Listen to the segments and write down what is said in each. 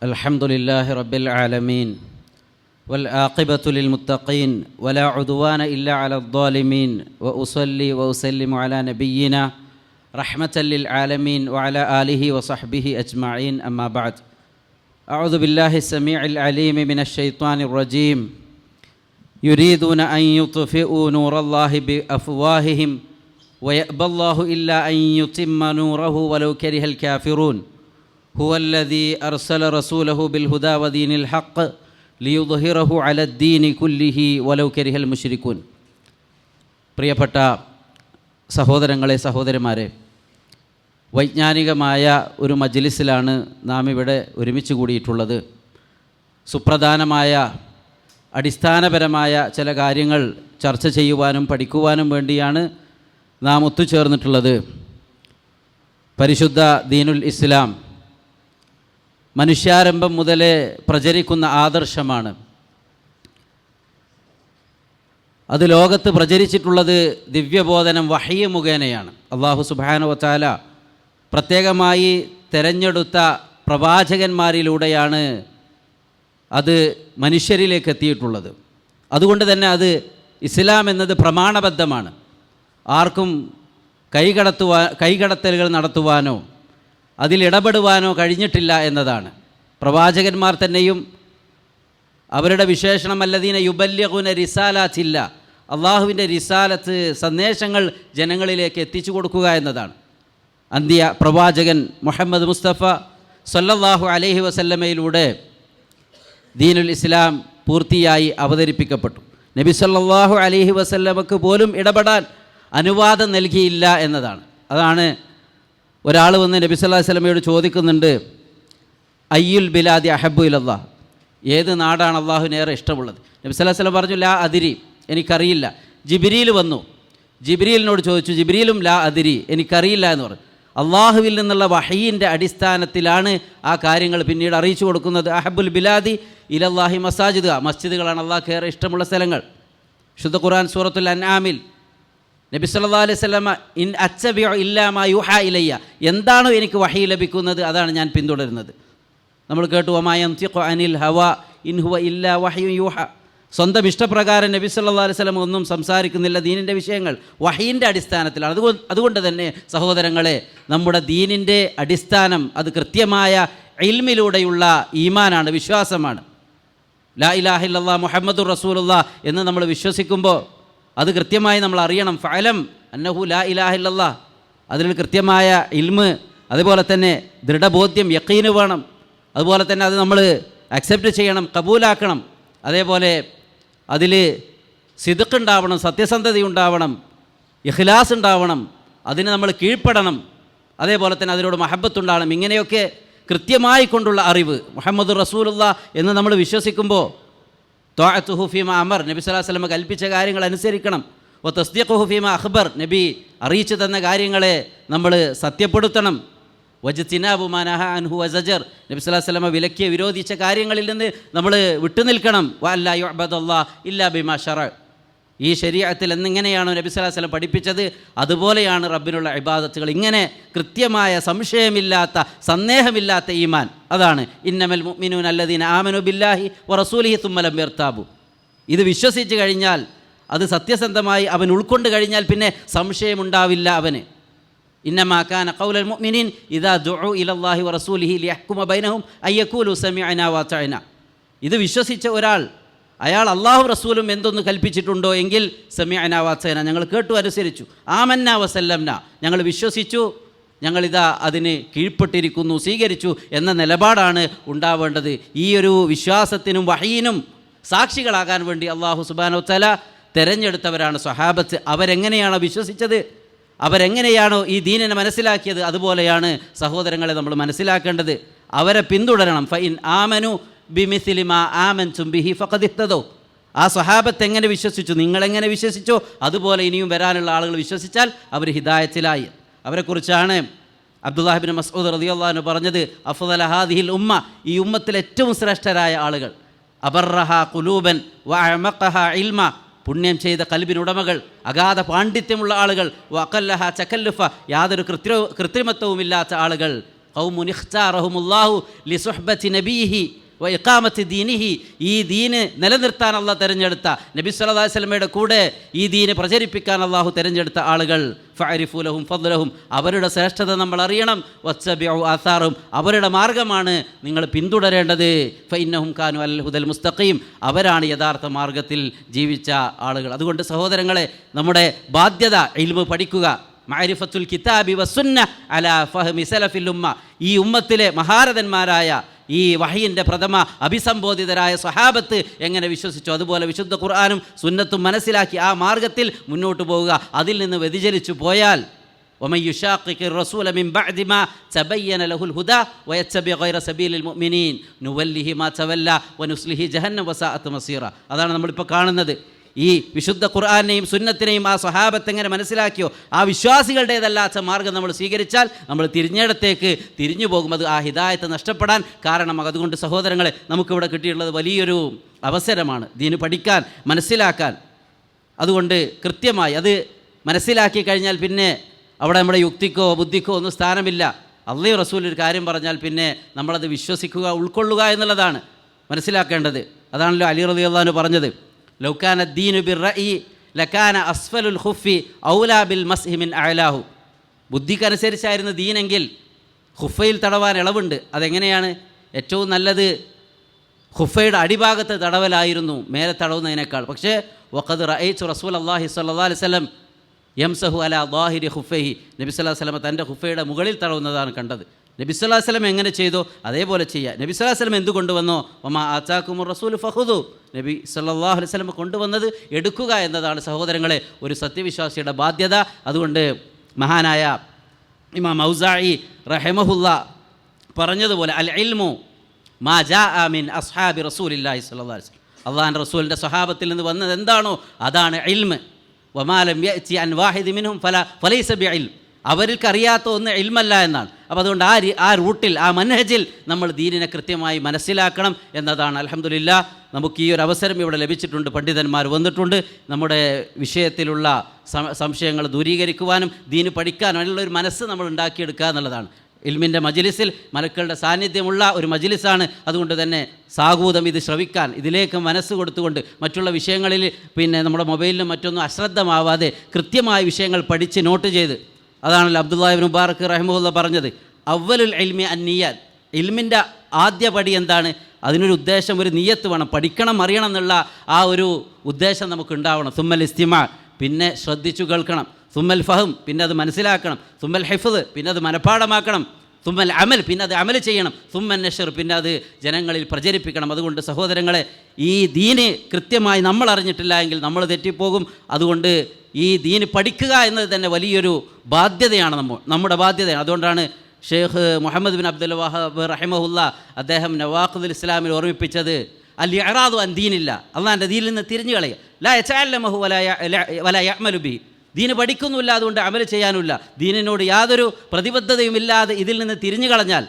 الحمد لله رب العالمين والعاقبة للمتقين ولا عدوان إلا على الظالمين وأصلي وأسلم على نبينا رحمة للعالمين وعلى آله وصحبه أجمعين أما بعد أعوذ بالله السميع العليم من الشيطان الرجيم يريدون أن يطفئوا نور الله بأفواههم ويأبى الله إلا أن يتم نوره ولو كره الكافرون هو الذي أرسل رسوله بالهدى ودين الحق ليظهره على الدين كله ولو كره المشركون. പ്രിയപ്പെട്ട സഹോദരങ്ങളെ സഹോദരന്മാരെ, വൈജ്ഞാനികമായ ഒരു മജ്ലിസിലാണ് നാം ഇവിടെ ഒരുമിച്ച് കൂടിയിട്ടുള്ളത്. സുപ്രധാനമായ അടിസ്ഥാനപരമായ ചില കാര്യങ്ങൾ ചർച്ച ചെയ്യുവാനും പഠിക്കുവാനും വേണ്ടിയാണ് നാം ഒത്തുചേർന്നിട്ടുള്ളത്. പരിശുദ്ധ ദീനുൽ ഇസ്ലാം മനുഷ്യാരംഭം മുതലേ പ്രചരിക്കുന്ന ആദർശമാണ്. അത് ലോകത്ത് പ്രചരിച്ചിട്ടുള്ളത് ദിവ്യബോധനം വഹയ്യ് മുഖേനയാണ്. അല്ലാഹു സുബ്ഹാനഹു വ തആല പ്രത്യേകമായി തിരഞ്ഞെടുത്ത പ്രവാചകന്മാരിലൂടെയാണ് അത് മനുഷ്യരിലേക്ക് എത്തിയിട്ടുള്ളത്. അതുകൊണ്ട് തന്നെ അത് ഇസ്ലാം എന്നത് പ്രമാണബദ്ധമാണ്. ആർക്കും കൈകടത്തലുകൾ നടത്തുവാനോ അതിലിടപെടുവാനോ കഴിഞ്ഞിട്ടില്ല എന്നതാണ്. പ്രവാചകന്മാർ തന്നെയും അവരുടെ വിശേഷണം അല്ലദീന യുബല്ലിഗൂന റിസാലാത്തില്ല, അള്ളാഹുവിൻ്റെ റിസാലത്ത് സന്ദേശങ്ങൾ ജനങ്ങളിലേക്ക് എത്തിച്ചു കൊടുക്കുക എന്നതാണ്. അന്ത്യ പ്രവാചകൻ മുഹമ്മദ് മുസ്തഫ സല്ലല്ലാഹു അലൈഹി വസല്ലമയിലൂടെ ദീനുൽ ഇസ്ലാം പൂർത്തിയായി അവതരിപ്പിക്കപ്പെട്ടു. നബി സല്ലല്ലാഹു അലൈഹി വസല്ലമക്ക് പോലും ഇടപെടാൻ അനുവാദം നൽകിയില്ല എന്നതാണ്. അതാണ് ഒരാൾ വന്ന് നബി സല്ലല്ലാഹു അലൈഹി വസല്ലമയോട് ചോദിക്കുന്നുണ്ട്, അയ്യുൽ ബിലാദി അഹബ്ബു ഇലല്ലാഹ്, ഏത് നാടാണ് അള്ളാഹുവിനേറെ ഇഷ്ടമുള്ളത്? നബി സല്ലല്ലാഹു അലൈഹി വസല്ലം പറഞ്ഞു, ലാ അദിരി, എനിക്കറിയില്ല. ജിബ്രീൽ വന്നു, ജിബ്രീലിനോട് ചോദിച്ചു, ജിബ്രീലും ലാ അദിരി, എനിക്കറിയില്ല എന്ന് പറഞ്ഞു. അള്ളാഹുവിൽ നിന്നുള്ള വഹയിൻ്റെ അടിസ്ഥാനത്തിലാണ് ആ കാര്യങ്ങൾ പിന്നീട് അറിയിച്ചു കൊടുക്കുന്നത്. അഹബ്ബുൽ ബിലാദി ഇലല്ലാഹി മസാജിദ്, മസ്ജിദുകളാണ് അള്ളാഹ്ക്ക് ഏറെ ഇഷ്ടമുള്ള സ്ഥലങ്ങൾ. ശുദ്ധ ഖുർആൻ സൂറത്തുൽ അൻആമിൽ നബി സല്ലല്ലാഹു അലൈഹി വസല്ലം ഇൻ അത്തബിഉ ഇല്ലാ മാ യുഹാ ഇലയ്യ, എന്താണോ എനിക്ക് വഹി ലഭിക്കുന്നത് അതാണ് ഞാൻ പിന്തുടരുന്നത്. നമ്മൾ കേട്ടു, വമാ യൻതിഖു അനിൽ ഹവാ ഇൻ ഹുവ ഇല്ലാ വഹ്യു യൂഹ, സ്വന്തം ഇഷ്ടപ്രകാരം നബി സല്ലല്ലാഹു അലൈഹി വസല്ലം ഒന്നും സംസാരിക്കുന്നില്ല. ദീനിൻ്റെ വിഷയങ്ങൾ വഹയിൻ്റെ അടിസ്ഥാനത്തിലാണ്. അതുകൊണ്ട് തന്നെ സഹോദരങ്ങളെ, നമ്മുടെ ദീനിൻ്റെ അടിസ്ഥാനം അത് കൃത്യമായ ഇൽമിലൂടെയുള്ള ഈമാനാണ്, വിശ്വാസമാണ്. ലാ ഇലാഹ ഇല്ലല്ലാഹ് മുഹമ്മദുർ റസൂലുള്ളാഹ് എന്ന് നമ്മൾ വിശ്വസിക്കുമ്പോൾ അത് കൃത്യമായി നമ്മൾ അറിയണം. ഫഅലം അന്നഹു ലാ ഇലാഹ ഇല്ലല്ലാഹ്, അതിൽ കൃത്യമായ ഇൽമ്, അതുപോലെ തന്നെ ദൃഢബോധ്യം, യഖീന് വേണം. അതുപോലെ തന്നെ അത് നമ്മൾ അക്സെപ്റ്റ് ചെയ്യണം, കബൂലാക്കണം. അതേപോലെ അതിൽ സിദ്ഖ് ഉണ്ടാവണം, സത്യസന്ധത ഉണ്ടാവണം, ഇഖ്ലാസ് ഉണ്ടാവണം, അതിന് നമ്മൾ കീഴ്പ്പെടണം. അതേപോലെ തന്നെ അതിനോട് മഹബത്തുണ്ടാവണം. ഇങ്ങനെയൊക്കെ കൃത്യമായി കൊണ്ടുള്ള അറിവ്, മുഹമ്മദ് റസൂലുള്ളാഹ് എന്ന് നമ്മൾ വിശ്വസിക്കുമ്പോൾ ത്വാഅത്തുഹു ഫീമാ അമർ, നബി സല്ലല്ലാഹു അലൈഹി വസല്ലം കൽപ്പിച്ച കാര്യങ്ങൾ അനുസരിക്കണം. വ തസ്ദീഖുഹു ഫീമാ അഖ്ബർ, നബി അറിയിച്ചു തന്ന കാര്യങ്ങളെ നമ്മൾ സത്യപ്പെടുത്തണം. വജ്തിനാബു മാ നഹാ അൻഹു വസജർ, നബി സല്ലല്ലാഹു അലൈഹി വസല്ലം വിലക്കിയ വിരോധിച്ച കാര്യങ്ങളിൽ നിന്ന് നമ്മൾ വിട്ടുനിൽക്കണം. വ അല്ലാ യുഅബദല്ലാഹ് ഇല്ലാ ബിമാ ശറഅ, ഈ ശരീഅത്തിൽ എന്നിങ്ങനെയാണോ നബി സല്ലല്ലാഹു അലൈഹി വസല്ലം പഠിപ്പിച്ചത് അതുപോലെയാണ് റബ്ബിനുള്ള ഇബാദത്തുകൾ. ഇങ്ങനെ കൃത്യമായ സംശയമില്ലാത്ത സന്ദേഹമില്ലാത്ത ഈമാൻ, അതാണ് ഇന്നമൽ മുഅ്മിനൂന അല്ലദീന ആമനു ബില്ലാഹി വറസൂലിഹി സുമ്മ ലം യർതാബു. ഇത് വിശ്വസിച്ച് കഴിഞ്ഞാൽ, അത് സത്യസന്ധമായി അവൻ ഉൾക്കൊണ്ട് കഴിഞ്ഞാൽ പിന്നെ സംശയമുണ്ടാവില്ല അവന്. ഇന്നമാ കാന ഖൗലൽ മുഅ്മിനീൻ ഇദാ ദുഉ ഇലല്ലാഹി വറസൂലിഹി ലിയഹ്കുമ ബൈനഹും അയ്യഖൂലു സമീഅനാ വഅതഅനാ. ഇത് വിശ്വസിച്ച ഒരാൾ, അയാൾ അള്ളാഹു റസൂലും എന്തൊന്ന് കൽപ്പിച്ചിട്ടുണ്ടോ എങ്കിൽ സമീഅനാ വഅതഅനാ, ഞങ്ങൾ കേട്ടു അനുസരിച്ചു. ആമന്നാ വസല്ലംനാ, ഞങ്ങൾ വിശ്വസിച്ചു, ഞങ്ങളിതാ അതിന് കീഴ്പ്പെട്ടിരിക്കുന്നു, സ്വീകരിച്ചു എന്ന നിലപാടാണ് ഉണ്ടാവേണ്ടത്. ഈ ഒരു വിശ്വാസത്തിനും വഹയിനും സാക്ഷികളാകാൻ വേണ്ടി അള്ളാഹു സുബ്ഹാനഹു വ തആല തിരഞ്ഞെടുത്തവരാണ് സ്വഹാബത്ത്. അവരെങ്ങനെയാണോ വിശ്വസിച്ചത്, അവരെങ്ങനെയാണോ ഈ ദീനിനെ മനസ്സിലാക്കിയത്, അതുപോലെയാണ് സഹോദരങ്ങളെ നമ്മൾ മനസ്സിലാക്കേണ്ടത്. അവരെ പിന്തുടരണം. ഫഇൻ ആമനു ബിമിസ്ലി മാ ആമൻതും ബിഹി ഫഖദ് ഇഹ്തദൗ, ആ സ്വഹാബത്ത് എങ്ങനെ വിശ്വസിച്ചു, നിങ്ങളെങ്ങനെ വിശ്വസിച്ചോ അതുപോലെ ഇനിയും വരാനുള്ള ആളുകൾ വിശ്വസിച്ചാൽ അവർ ഹിദായത്തിലായി. അവരെക്കുറിച്ചാണ് അബ്ദുല്ലാഹ് ഇബ്നു മസ്ഊദ് റളിയല്ലാഹു അൻഹു പറഞ്ഞത്, അഫ്ളല ഹാദിഹിൽ ഉമ്മ, ഈ ഉമ്മത്തിൽ ഏറ്റവും ശ്രേഷ്ഠരായ ആളുകൾ, അബർറഹ ഖുലൂബൻ വഅഅമഖഹ ഇൽമ, പുണ്യം ചെയ്ത കൽബിനുടമകൾ, അഗാധ പാണ്ഡിത്യമുള്ള ആളുകൾ, വഅഖല്ലഹ തകല്ലുഫ, യാതൊരു കൃത്രിമത്വവുമില്ലാത്ത ആളുകൾ, ഖൗമുൻ ഇഖ്താറഹുമുല്ലാഹു ലിസുഹ്ബത്തി നബിയിഹി വ ഇഖാമത്തി ദീനിഹി, ഈ ദീന് നിലനിർത്താൻ അള്ളാഹ് തിരഞ്ഞെടുത്ത, നബി സല്ലല്ലാഹു അലൈഹി വസല്ലമയുടെ കൂടെ ഈ ദീന് പ്രചരിപ്പിക്കാൻ അള്ളാഹു തിരഞ്ഞെടുത്ത ആളുകൾ, ഫഅരിഫു ലഹും ഫദ്ലഹും, അവരുടെ ശ്രേഷ്ഠത നമ്മൾ അറിയണം, വത്തബിഉ ആസാറഹും, അവരുടെ മാർഗ്ഗമാണ് നിങ്ങൾ പിന്തുടരേണ്ടത്, ഫഇന്നഹും കാനു അലൽ ഹുദൽ മുസ്തഖീം, അവരാണ് യഥാർത്ഥ മാർഗ്ഗത്തിൽ ജീവിച്ച ആളുകൾ. അതുകൊണ്ട് സഹോദരങ്ങളെ, നമ്മുടെ ബാധ്യത ഇൽമ് പഠിക്കുക, മഅരിഫത്തുൽ കിതാബി വസുന്ന അലാ ഫഹ്മി സലഫിൽ ഉമ്മ, ഈ ഉമ്മത്തിലെ മഹാരഥന്മാരായ ഈ വഹയിൻ്റെ പ്രഥമ അഭിസംബോധിതരായ സ്വഹാബത്ത് എങ്ങനെ വിശ്വസിച്ചു, അതുപോലെ വിശുദ്ധ ഖുർആനും സുന്നത്തും മനസ്സിലാക്കി ആ മാർഗത്തിൽ മുന്നോട്ട് പോവുക. അതിൽ നിന്ന് വ്യതിചലിച്ചു പോയാൽ വമൻ യുശാഖിഖിർ റസൂല മിൻ ബഅദി മാ തബയ്യന ലഹുൽ ഹുദാ വയത്തബി ഗൈറ സബീലിൽ മുഅ്മിനീൻ നുവല്ലിഹി മാ തവല്ല വനുസ്ലിഹി ജഹന്നം വസഅത് മസീറ. അതാണ് നമ്മളിപ്പോൾ കാണുന്നത്. ഈ വിശുദ്ധ ഖുർആനെയും സുന്നത്തിനെയും ആ സ്വഹാബത്ത് എങ്ങനെ മനസ്സിലാക്കിയോ ആ വിശ്വാസികളുടേതല്ലാത്ത മാർഗ്ഗം നമ്മൾ സ്വീകരിച്ചാൽ നമ്മൾ തിരിഞ്ഞിടത്തേക്ക് തിരിഞ്ഞു പോകും. അത് ആ ഹിദായത്ത് നഷ്ടപ്പെടാൻ കാരണമാകും. അതുകൊണ്ട് സഹോദരങ്ങളെ, നമുക്കിവിടെ കിട്ടിയിട്ടുള്ളത് വലിയൊരു അവസരമാണ് ദീന് പഠിക്കാൻ, മനസ്സിലാക്കാൻ. അതുകൊണ്ട് കൃത്യമായി അത് മനസ്സിലാക്കി കഴിഞ്ഞാൽ പിന്നെ അവിടെ നമ്മുടെ യുക്തിക്കോ ബുദ്ധിക്കോ ഒന്നും സ്ഥാനമില്ല. അല്ലാഹു റസൂൽ ഒരു കാര്യം പറഞ്ഞാൽ പിന്നെ നമ്മളത് വിശ്വസിക്കുക, ഉൾക്കൊള്ളുക എന്നുള്ളതാണ് മനസ്സിലാക്കേണ്ടത്. അതാണല്ലോ അലി റളിയല്ലാഹു അൻഹു പറഞ്ഞത്, ലൗകാന ദീനു ബിർറഈ ലകാന അസ്ഫലുൽ ഖുഫി ഔലാ ബിൽ മസ്ഹി മിൻ അഅലാഹു. ബുദ്ധിക്കനുസരിച്ചായിരുന്നു ദീനെങ്കിൽ ഖുഫയിൽ തടവാൻ ഇളവുണ്ട്. അതെങ്ങനെയാണ്? ഏറ്റവും നല്ലത് ഖുഫയുടെ അടിഭാഗത്ത് തടവലായിരുന്നു മേലെ തടവുന്നതിനേക്കാൾ. പക്ഷേ വഖദ് റഅയ്തു റസൂലല്ലാഹി സ്വല്ലല്ലാഹു അലൈഹി വസല്ലം യംസഹു അലാ ളാഹിരി ഖുഫൈഹി, നബി സല്ലല്ലാഹു അലൈഹി വസല്ലം തൻ്റെ ഖുഫയുടെ മുകളിൽ തടവുന്നതാണ് കണ്ടത്. നബി സല്ലല്ലാഹു അലൈഹി വസല്ലം എങ്ങനെ ചെയ്തോ അതേപോലെ ചെയ്യുക. നബി സല്ലല്ലാഹു അലൈഹി വസല്ലം എന്ത് കൊണ്ടുവന്നോ, വമാ ആതാകുമുർ റസൂലു ഫഖുദു, നബി സല്ലല്ലാഹു അലൈഹി വസല്ലം കൊണ്ടുവന്നത് എടുക്കുക എന്നതാണ് സഹോദരങ്ങളെ ഒരു സത്യവിശ്വാസിയുടെ ബാധ്യത. അതുകൊണ്ട് മഹാനായ ഇമാം ഔസാഇ റഹിമഹുല്ല പറഞ്ഞതുപോലെ അൽ ഇൽമു മാ ജാഅ മിൻ അസ്ഹാബി റസൂലില്ലാഹി സ്വല്ലല്ലാഹു അലൈഹി വസല്ലം, അല്ലാഹുവിൻ്റെ റസൂലിൻ്റെ സ്വഹാബത്തിൽ നിന്ന് വന്നത് എന്താണോ അതാണ് ഇൽമ്. വമാ ലം യഅതി അൻ വാഹിദി മിൻഹും ഫലൈസ ബിഇൽം, അവർക്കറിയാത്ത ഒന്ന് ഇൽമല്ല എന്നാണ്. അപ്പോൾ അതുകൊണ്ട് ആ റൂട്ടിൽ, ആ മനഹജിൽ നമ്മൾ ദീനിനെ കൃത്യമായി മനസ്സിലാക്കണം എന്നതാണ്. അൽഹംദുലില്ലാ, നമുക്ക് ഈ ഒരു അവസരം ഇവിടെ ലഭിച്ചിട്ടുണ്ട്. പണ്ഡിതന്മാർ വന്നിട്ടുണ്ട്. നമ്മുടെ വിഷയത്തിലുള്ള സംശയങ്ങൾ ദൂരീകരിക്കുവാനും ദീന് പഠിക്കാനും അതിനുള്ളൊരു മനസ്സ് നമ്മൾ ഉണ്ടാക്കിയെടുക്കുക എന്നുള്ളതാണ്. ഇൽമിൻ്റെ മജ്ലിസിൽ മലക്കളുടെ സാന്നിധ്യമുള്ള ഒരു മജ്ലിസാണ്. അതുകൊണ്ട് തന്നെ സാഗൂതം ഇത് ശ്രവിക്കാൻ, ഇതിലേക്ക് മനസ്സ് കൊടുത്തുകൊണ്ട് മറ്റുള്ള വിഷയങ്ങളിൽ പിന്നെ നമ്മുടെ മൊബൈലിലും മറ്റൊന്നും അശ്രദ്ധമാവാതെ കൃത്യമായ വിഷയങ്ങൾ പഠിച്ച് നോട്ട് ചെയ്ത്, അതാണല്ലോ അബ്ദുല്ലാഹി ഇബ്നു മുബാറക് റഹിമഹുല്ലാ പറഞ്ഞത്, അവ്വലുൽ ഇൽമി അന്നിയ്യാത്ത്, ഇൽമിൻ്റെ ആദ്യ പടി എന്താണ്? അതിനൊരു ഉദ്ദേശം, ഒരു നിയ്യത്ത് വേണം. പഠിക്കണം, അറിയണം എന്നുള്ള ആ ഒരു ഉദ്ദേശം നമുക്ക് ഉണ്ടാവണം. സുമ്മൽ ഇസ്തിമാ, പിന്നെ ശ്രദ്ധിച്ചു കേൾക്കണം. സുമ്മൽ ഫഹം, പിന്നെ അത് മനസ്സിലാക്കണം. സുമ്മൽ ഹിഫ്ദ്, പിന്നെ അത് മനഃപ്പാഠമാക്കണം. സുമ്മൽ അമൽ, പിന്നെ അത് അമൽ ചെയ്യണം. സുമ്മൻ നഷർ, പിന്നെ അത് ജനങ്ങളിൽ പ്രചരിപ്പിക്കണം. അതുകൊണ്ട് സഹോദരങ്ങളെ, ഈ ദീന് കൃത്യമായി നമ്മൾ അറിഞ്ഞിട്ടില്ല എങ്കിൽ നമ്മൾ തെറ്റിപ്പോകും. അതുകൊണ്ട് ഈ ദീന് പഠിക്കുക എന്നത് തന്നെ വലിയൊരു ബാധ്യതയാണ്, നമ്മുടെ ബാധ്യതയാണ്. അതുകൊണ്ടാണ് ഷെയ്ഖ് മുഹമ്മദ് ബിൻ അബ്ദുൽ വഹാബ് റഹിമഹുല്ല അദ്ദേഹം നവാഖിദുൽ ഇസ്ലാമിൽ ഓർമ്മിപ്പിച്ചത് അൽ ഇഅറാദു അൻ ദീനില്ല, അള്ളാഹിൻ്റെ ദീനിൽ നിന്ന് തിരിഞ്ഞു കളയുക. ലാ യതഅല്ലമഹു വലാ യഅമലു ബിഹി, ദീന് പഠിക്കുന്നില്ല, അതുകൊണ്ട് അമൽ ചെയ്യാനുമില്ല, ദീനിനോട് യാതൊരു പ്രതിബദ്ധതയുമില്ലാതെ ഇതിൽ നിന്ന് തിരിഞ്ഞു കളഞ്ഞാൽ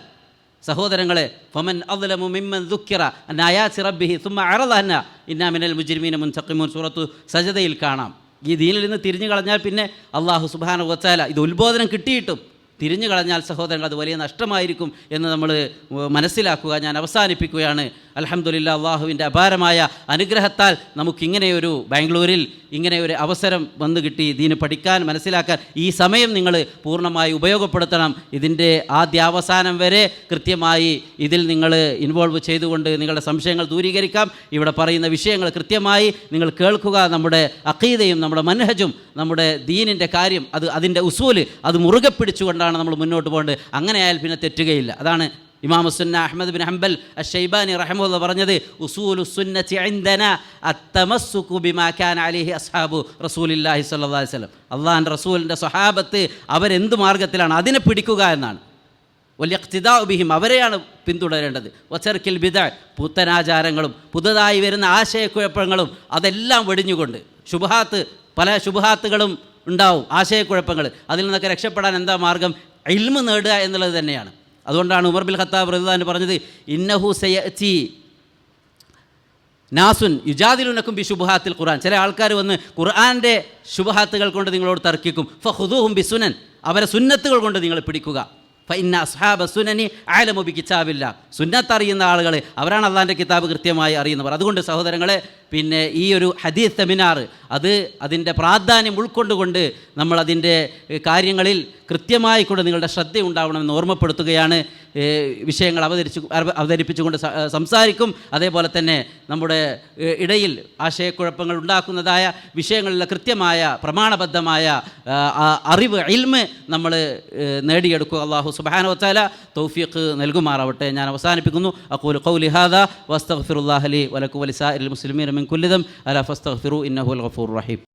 സഹോദരങ്ങളെ, ഫമൻ അദ്ലമു മിമ്മൻ ദുക്കിറ അൻ ആയാതി റബ്ബിഹി സുമ്മ അറദ അന്ന ഇന്നാ മിനൽ മുജ്രിമീന മുൻതഖിമൂൻ, സൂറത്തു സജദയിൽ കാണാം. ഈ ദീനിൽ നിന്ന് തിരിഞ്ഞു കളഞ്ഞാൽ പിന്നെ അല്ലാഹു സുബ്ഹാനഹു വ തആല ഇത് ഉത്ബോധനം കിട്ടിയിട്ടും തിരിഞ്ഞു കളഞ്ഞാൽ സഹോദരങ്ങൾ അത് വലിയ നഷ്ടമായിരിക്കും എന്ന് നമ്മൾ മനസ്സിലാക്കുക. ഞാൻ അവസാനിപ്പിക്കുകയാണ്. അൽഹംദുലില്ലാ, അള്ളാഹുവിൻ്റെ അപാരമായ അനുഗ്രഹത്താൽ നമുക്കിങ്ങനെയൊരു ബാംഗ്ലൂരിൽ ഇങ്ങനെയൊരു അവസരം വന്നു കിട്ടി. ദീന് പഠിക്കാൻ, മനസ്സിലാക്കാൻ ഈ സമയം നിങ്ങൾ പൂർണ്ണമായി ഉപയോഗപ്പെടുത്തണം. ഇതിൻ്റെ ആദ്യാവസാനം വരെ കൃത്യമായി ഇതിൽ നിങ്ങൾ ഇൻവോൾവ് ചെയ്തുകൊണ്ട് നിങ്ങളുടെ സംശയങ്ങൾ ദൂരീകരിക്കാം. ഇവിടെ പറയുന്ന വിഷയങ്ങൾ കൃത്യമായി നിങ്ങൾ കേൾക്കുക. നമ്മുടെ അഖീദയും നമ്മുടെ മൻഹജും നമ്മുടെ ദീനിൻ്റെ കാര്യം അതിൻ്റെ ഉസൂല് അത് മുറുകെ പിടിച്ചുകൊണ്ടാണ് നമ്മൾ മുന്നോട്ട് പോകേണ്ടത്. അങ്ങനെയായാൽ പിന്നെ തെറ്റുകയില്ല. അതാണ് ഇമാമുസുന്ന അഹ്മദ് ബിൻ ഹംബൽ അശ്ശൈബാനി റഹിമഹുല്ലാഹ് പറഞ്ഞത്, ഉസൂലുസുന്നത്തി ഇൻദനാ അത്തമസ്സുകു ബിമാ കാന അലൈഹി അസ്ഹാബു റസൂലില്ലാഹി സ്വല്ലല്ലാഹു അലൈഹി വസല്ലം, അല്ലാഹുവിൻ്റെ റസൂലിൻ്റെ സ്വഹാബത്ത് അവരെന്ത് മാർഗ്ഗത്തിലാണ് അതിനെ പിടിക്കുക എന്നാണ്. വൽഇഖ്തിദാഉ ബിഹിം, അവരെയാണ് പിന്തുടരേണ്ടത്. വതർക്കിൽ ബിദ്അ, പുത്തനാചാരങ്ങളും പുതുതായി വരുന്ന ആശയക്കുഴപ്പങ്ങളും അതെല്ലാം വെടിഞ്ഞുകൊണ്ട്, പല ശുബ്ഹാത്തുകളും ഉണ്ടാവും, ആശയക്കുഴപ്പങ്ങൾ, അതിൽ നിന്നൊക്കെ രക്ഷപ്പെടാൻ എന്താ മാർഗം? ഇൽമ് നേടുക എന്നുള്ളത് തന്നെയാണ്. അതുകൊണ്ടാണ് ഉമർ ബിൻ ഖത്താബ് റളിയല്ലാഹു അൻഹു പറഞ്ഞത്, ഇന്നഹു സയഅതി നാസുൻ യുജാദിലുനക്കും ബി ശുബ്ഹാത്തിൽ ഖുർആൻ, ചില ആൾക്കാർ വന്ന് ഖുർആൻ്റെ ശുബ്ഹാത്തുകൾ കൊണ്ട് നിങ്ങളോട് തർക്കിക്കും. ഫഖുദൂഹും ബി സുനൻ, അവരെ സുന്നത്തുകൾ കൊണ്ട് നിങ്ങൾ പിടിക്കുക. ഫഇന്ന അസ്ഹാബ സുനനി അഅലമു ബി കിതാബില്ല. സുന്നത്ത് അറിയുന്ന ആളുകൾ അവരാണ് അള്ളാഹിൻ്റെ കിതാബ് കൃത്യമായി അറിയുന്നവർ. അതുകൊണ്ട് സഹോദരങ്ങളെ, പിന്നെ ഈ ഒരു ഹദീസ് സെമിനാർ അതിൻ്റെ പ്രാധാന്യം ഉൾക്കൊണ്ടുകൊണ്ട് നമ്മളതിൻ്റെ കാര്യങ്ങളിൽ കൃത്യമായി കൊണ്ട് നിങ്ങളുടെ ശ്രദ്ധ ഉണ്ടാവണമെന്ന് ഓർമ്മപ്പെടുത്തുകയാണ്. വിഷയങ്ങൾ അവതരിപ്പിച്ചുകൊണ്ട് സംസാരിക്കും. അതേപോലെ തന്നെ നമ്മുടെ ഇടയിൽ ആശയക്കുഴപ്പങ്ങൾ ഉണ്ടാക്കുന്നതായ വിഷയങ്ങളിലെ കൃത്യമായ പ്രമാണബദ്ധമായ അറിവ് ഇൽമ് നമ്മൾ നേടിയെടുക്കുക. അല്ലാഹു സുബ്ഹാനഹു വ തആല തൗഫീഖ് നൽകുമാറാവട്ടെ. ഞാൻ അവസാനിപ്പിക്കുന്നു. അഖൂലു ഖൗലി ഹാദാ വസ്തഗ്ഫിറുല്ലാഹ ലി വലക്കും വലിസാഇരിൽ മുസ്ലിമീന മിൻ കുല്ലി ദം അലാ ഫസ്തഗ്ഫിറു ഇന്നഹുൽ ഗഫൂറുർ റഹീം.